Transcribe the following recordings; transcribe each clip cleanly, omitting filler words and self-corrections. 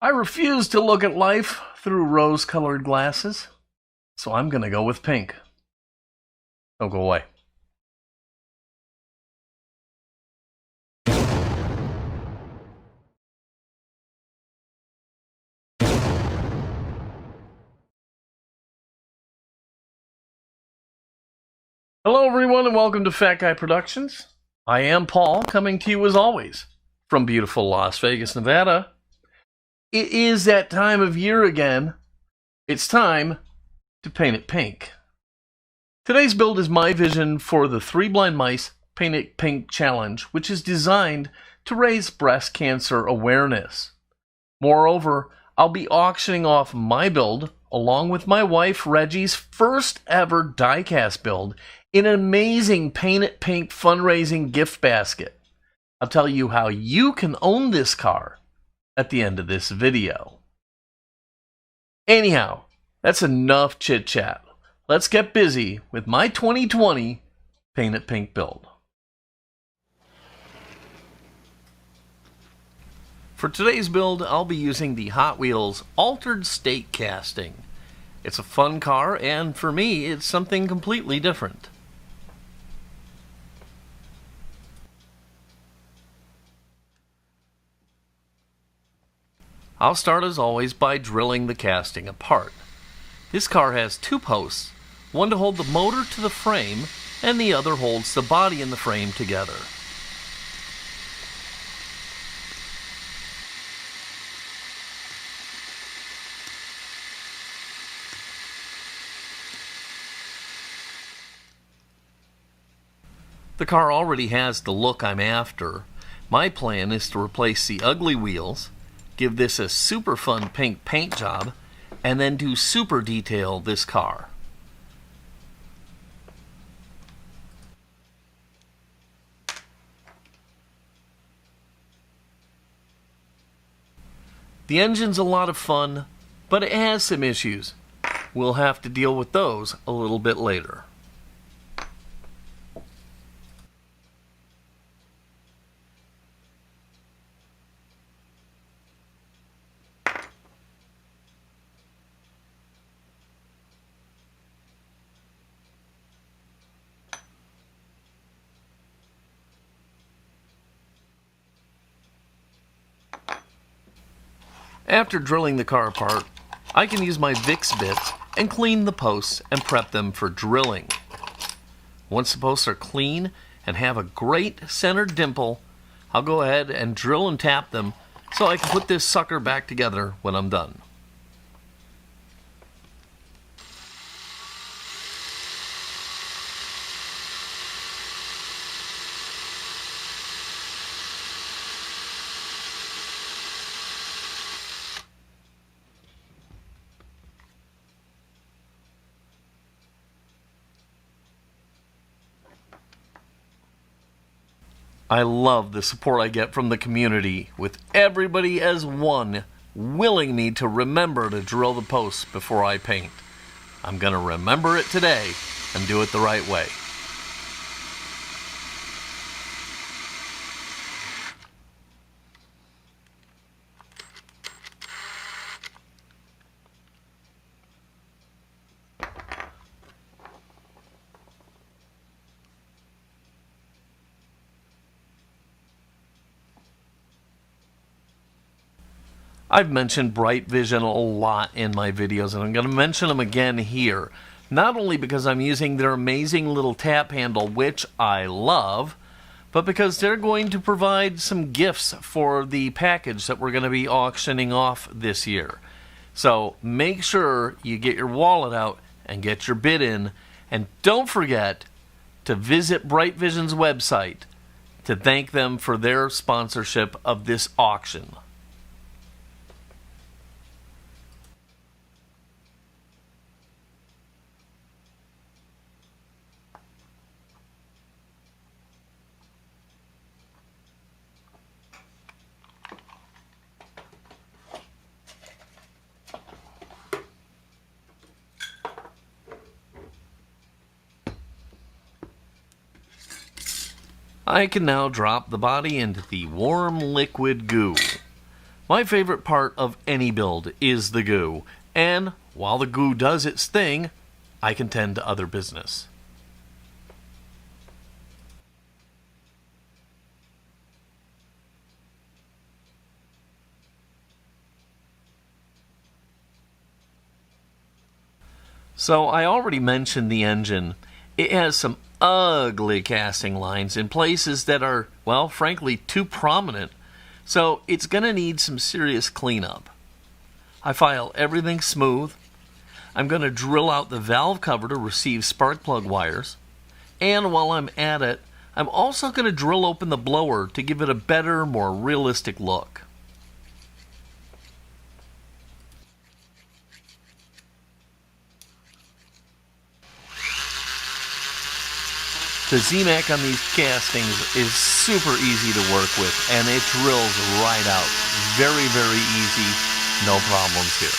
I refuse to look at life through rose-colored glasses, so I'm gonna go with pink. Don't go away. Hello everyone and welcome to Fat Guy Productions. I am Paul, coming to you as always from beautiful Las Vegas, Nevada. It is that time of year again. It's time to paint it pink. Today's build is my vision for the 3 Blind Mice Paint It Pink Challenge, which is designed to raise breast cancer awareness. Moreover, I'll be auctioning off my build, along with my wife Reggie's first ever die-cast build, in an amazing Paint It Pink fundraising gift basket. I'll tell you how you can own this car at the end of this video. Anyhow, that's enough chit-chat. Let's get busy with my 2020 Paint It Pink build. For today's build, I'll be using the Hot Wheels Altered State Casting. It's a fun car, and for me, it's something completely different. I'll start as always by drilling the casting apart. This car has 2 posts, one to hold the motor to the frame, and the other holds the body and the frame together. The car already has the look I'm after. My plan is to replace the ugly wheels, give this a super fun pink paint job, and then do super detail this car. The engine's a lot of fun, but it has some issues. We'll have to deal with those a little bit later. After drilling the car apart, I can use my Vicks bits and clean the posts and prep them for drilling. Once the posts are clean and have a great centered dimple, I'll go ahead and drill and tap them so I can put this sucker back together when I'm done. I love the support I get from the community, with everybody as one willing me to remember to drill the posts before I paint. I'm going to remember it today and do it the right way. I've mentioned Bright Vision a lot in my videos, and I'm going to mention them again here. Not only because I'm using their amazing little tap handle, which I love, but because they're going to provide some gifts for the package that we're going to be auctioning off this year. So make sure you get your wallet out and get your bid in, and don't forget to visit Bright Vision's website to thank them for their sponsorship of this auction. I can now drop the body into the warm liquid goo. My favorite part of any build is the goo, and while the goo does its thing, I can tend to other business. So I already mentioned the engine. It has some ugly casting lines in places that are, well, frankly, too prominent. So it's going to need some serious cleanup. I file everything smooth. I'm going to drill out the valve cover to receive spark plug wires. And while I'm at it, I'm also going to drill open the blower to give it a better, more realistic look. The Z-Mac on these castings is super easy to work with, and it drills right out. Very, very easy. No problems here.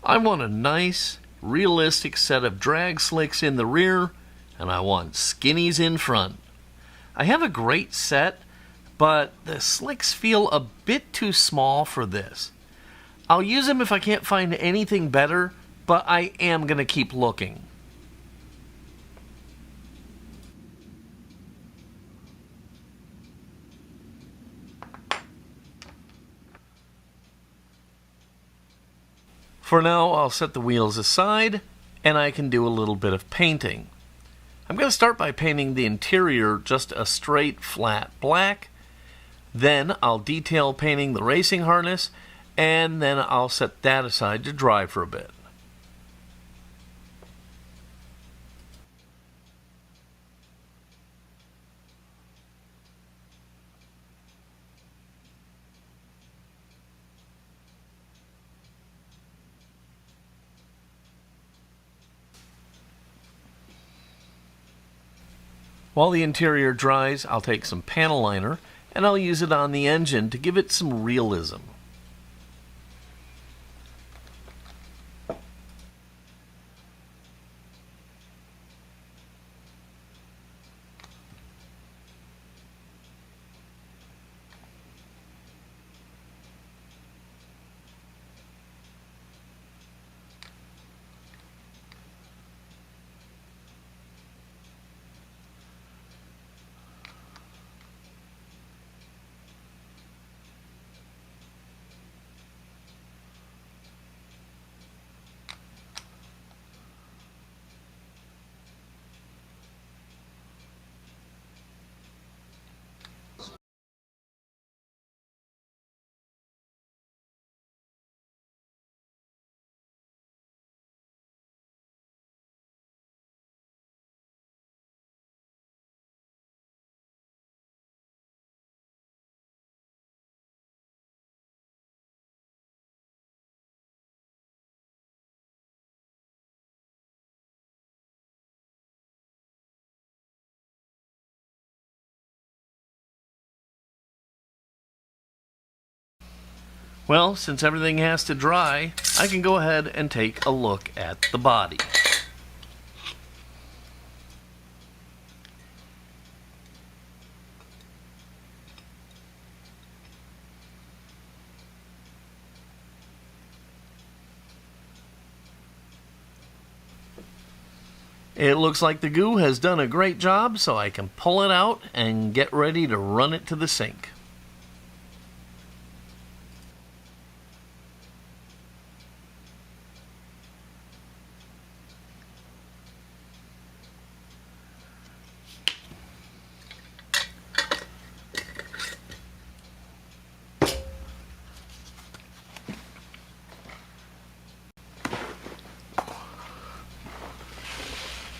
I want a nice, realistic set of drag slicks in the rear, and I want skinnies in front. I have a great set, but the slicks feel a bit too small for this. I'll use them if I can't find anything better, but I am going to keep looking. For now, I'll set the wheels aside, and I can do a little bit of painting. I'm going to start by painting the interior just a straight, flat black. Then I'll detail painting the racing harness, and then I'll set that aside to dry for a bit. While the interior dries, I'll take some panel liner and I'll use it on the engine to give it some realism. Well, since everything has to dry, I can go ahead and take a look at the body. It looks like the goo has done a great job, so I can pull it out and get ready to run it to the sink.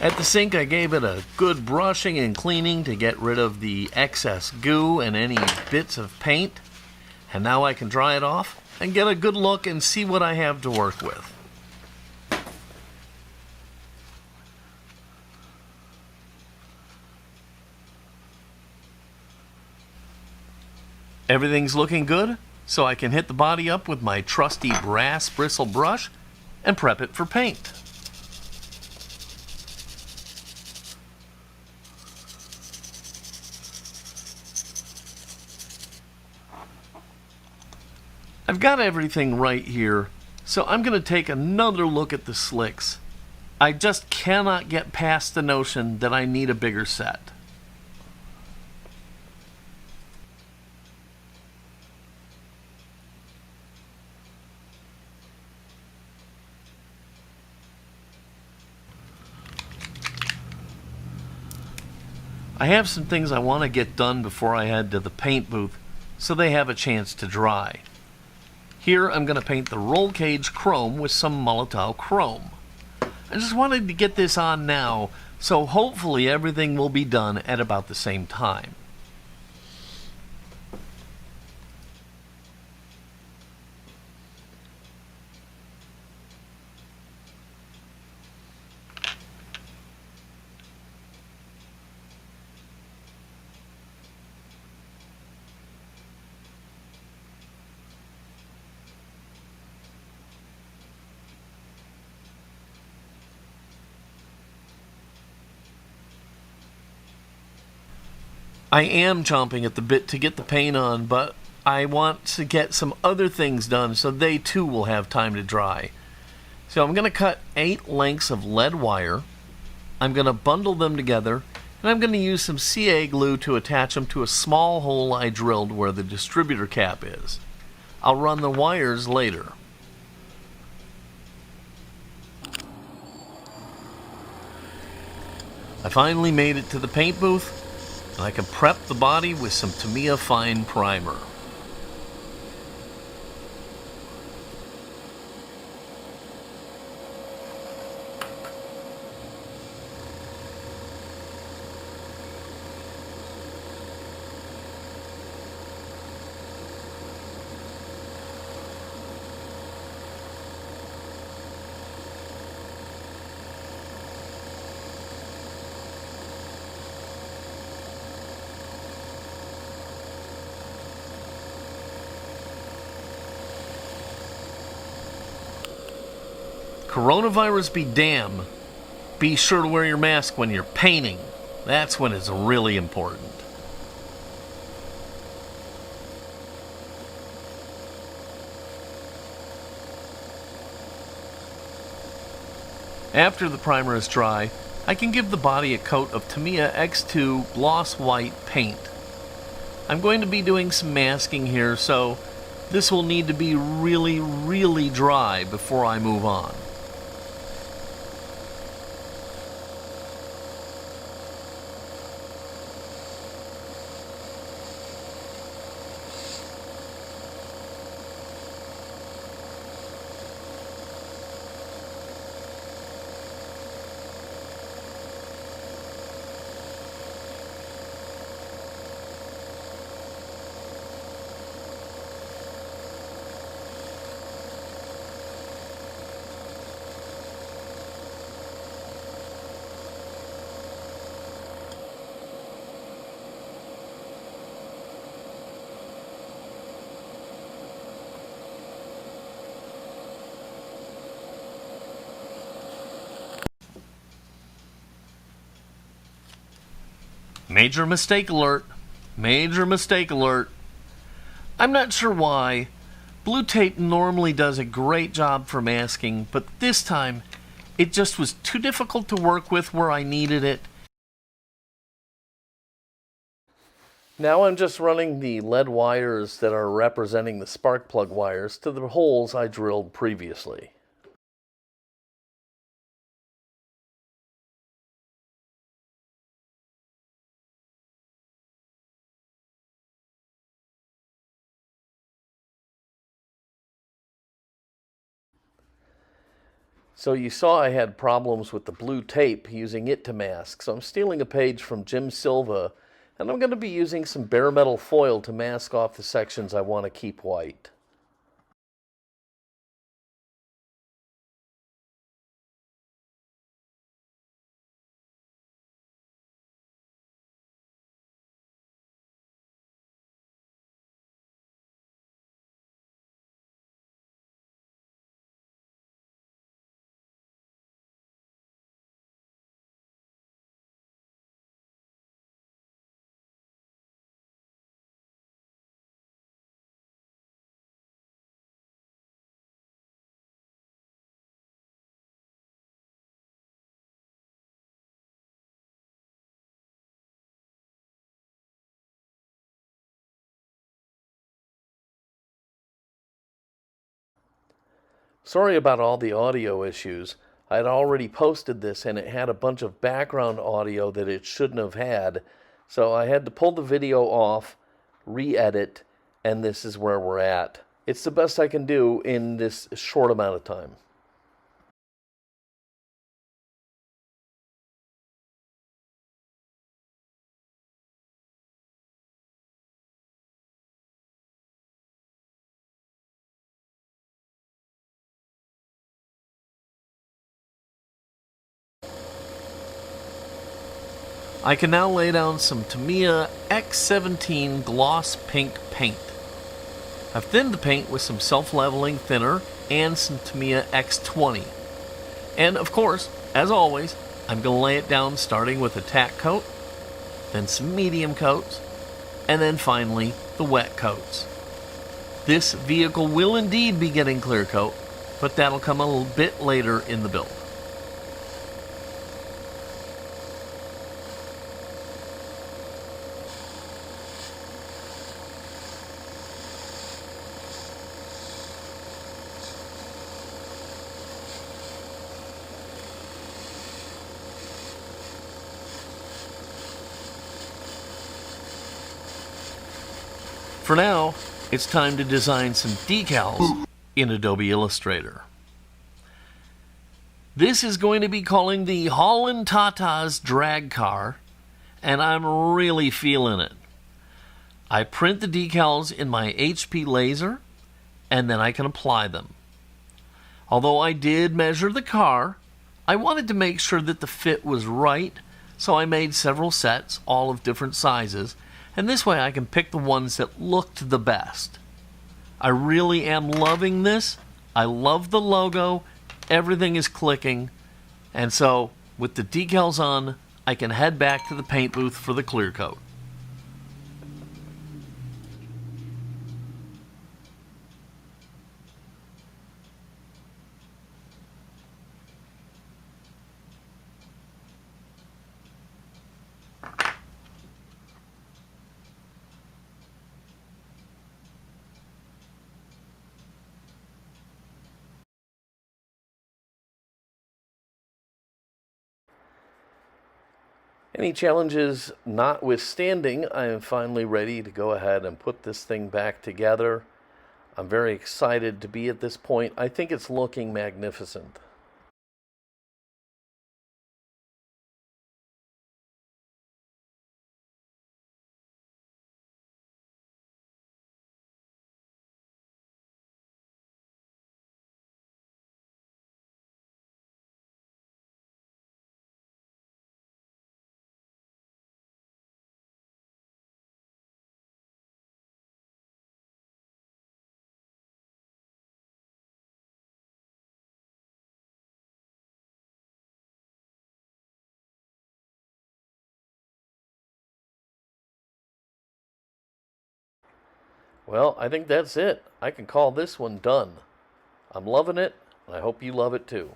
At the sink, I gave it a good brushing and cleaning to get rid of the excess goo and any bits of paint. And now I can dry it off and get a good look and see what I have to work with. Everything's looking good, so I can hit the body up with my trusty brass bristle brush and prep it for paint. I've got everything right here, so I'm going to take another look at the slicks. I just cannot get past the notion that I need a bigger set. I have some things I want to get done before I head to the paint booth, so they have a chance to dry. Here I'm going to paint the roll cage chrome with some molotow chrome. I just wanted to get this on now, so hopefully everything will be done at about the same time. I am chomping at the bit to get the paint on, but I want to get some other things done so they too will have time to dry. So I'm going to cut 8 lengths of lead wire. I'm going to bundle them together, and I'm going to use some CA glue to attach them to a small hole I drilled where the distributor cap is. I'll run the wires later. I finally made it to the paint booth, and I can prep the body with some Tamiya Fine Primer. Coronavirus be damned. Be sure to wear your mask when you're painting. That's when it's really important. After the primer is dry, I can give the body a coat of Tamiya X2 gloss white paint. I'm going to be doing some masking here, so this will need to be really dry before I move on. Major mistake alert. Major mistake alert. I'm not sure why. Blue tape normally does a great job for masking, but this time it just was too difficult to work with where I needed it. Now I'm just running the lead wires that are representing the spark plug wires to the holes I drilled previously. So you saw I had problems with the blue tape, using it to mask. So I'm stealing a page from Jim Silva, and I'm going to be using some bare metal foil to mask off the sections I want to keep white. Sorry about all the audio issues. I had already posted this and it had a bunch of background audio that it shouldn't have had. So I had to pull the video off, re-edit, and this is where we're at. It's the best I can do in this short amount of time. I can now lay down some Tamiya X17 gloss pink paint. I've thinned the paint with some self-leveling thinner and some Tamiya X20. And of course, as always, I'm going to lay it down starting with a tack coat, then some medium coats, and then finally the wet coats. This vehicle will indeed be getting clear coat, but that'll come a little bit later in the build. For now, it's time to design some decals in Adobe Illustrator. This is going to be calling the Holland Tata's drag car, and I'm really feeling it. I print the decals in my HP laser, and then I can apply them. Although I did measure the car, I wanted to make sure that the fit was right, so I made several sets, all of different sizes, and this way I can pick the ones that looked the best. I really am loving this. I love the logo. Everything is clicking. And so, with the decals on, I can head back to the paint booth for the clear coat. Any challenges notwithstanding, I am finally ready to go ahead and put this thing back together. I'm very excited to be at this point. I think it's looking magnificent. Well, I think that's it. I can call this one done. I'm loving it, and I hope you love it too.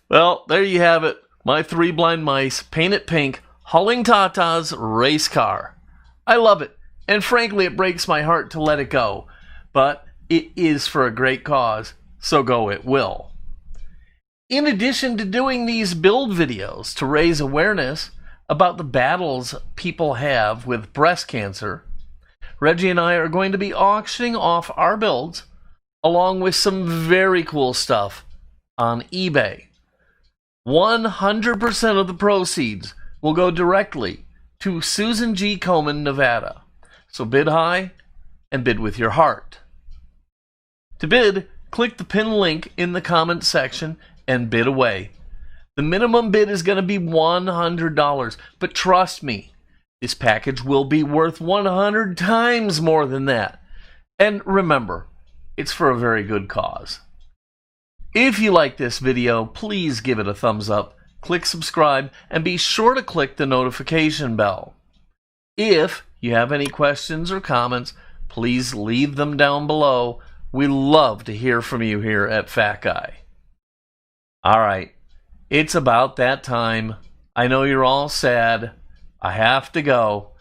Well, there you have it. My Three Blind Mice painted pink Holland Tata's race car. I love it, and frankly, it breaks my heart to let it go. But it is for a great cause, so go it will. In addition to doing these build videos to raise awareness about the battles people have with breast cancer, Reggie and I are going to be auctioning off our builds along with some very cool stuff on eBay. 100% of the proceeds will go directly to Susan G. Komen, Nevada. So bid high and bid with your heart. To bid, click the pin link in the comments section and bid away. The minimum bid is going to be $100, but trust me, this package will be worth 100 times more than that. And remember, it's for a very good cause. If you like this video, please give it a thumbs up, click subscribe, and be sure to click the notification bell. If you have any questions or comments, please leave them down below. We love to hear from you here at Fat Guy. All right, it's about that time. I know you're all sad. I have to go.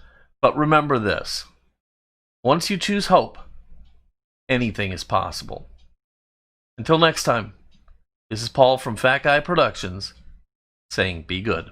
But remember this. Once you choose hope, anything is possible. Until next time, this is Paul from Fat Guy Productions saying be good.